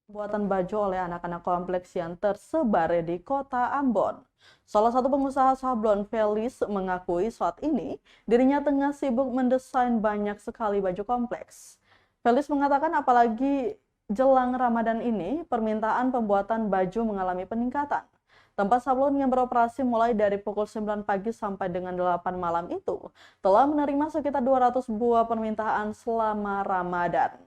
Buatan baju oleh anak-anak kompleks yang tersebar di kota Ambon. Salah satu pengusaha sablon, Felis, mengakui saat ini dirinya tengah sibuk mendesain banyak sekali baju kompleks. Felis mengatakan apalagi jelang Ramadan ini, permintaan pembuatan baju mengalami peningkatan. Tempat sablon yang beroperasi mulai dari pukul 9 pagi sampai dengan 8 malam itu telah menerima sekitar 200 buah permintaan selama Ramadan.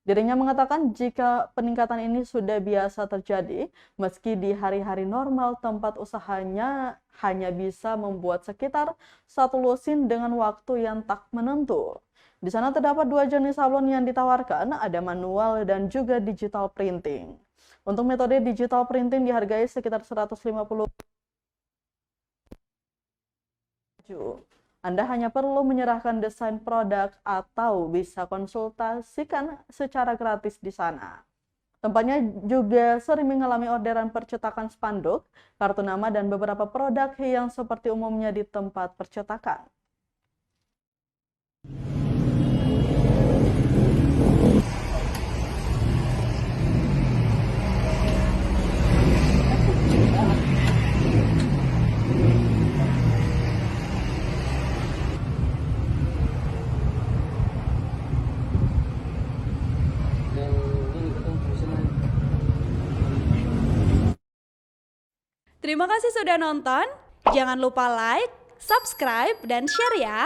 Dirinya mengatakan jika peningkatan ini sudah biasa terjadi, meski di hari-hari normal tempat usahanya hanya bisa membuat sekitar satu lusin dengan waktu yang tak menentu. Di sana terdapat dua jenis sablon yang ditawarkan, ada manual dan juga digital printing. Untuk metode digital printing dihargai sekitar 150. Anda hanya perlu menyerahkan desain produk atau bisa konsultasikan secara gratis di sana. Tempatnya juga sering mengalami orderan percetakan spanduk, kartu nama, dan beberapa produk yang seperti umumnya di tempat percetakan. Terima kasih sudah nonton. Jangan lupa like, subscribe, dan share ya.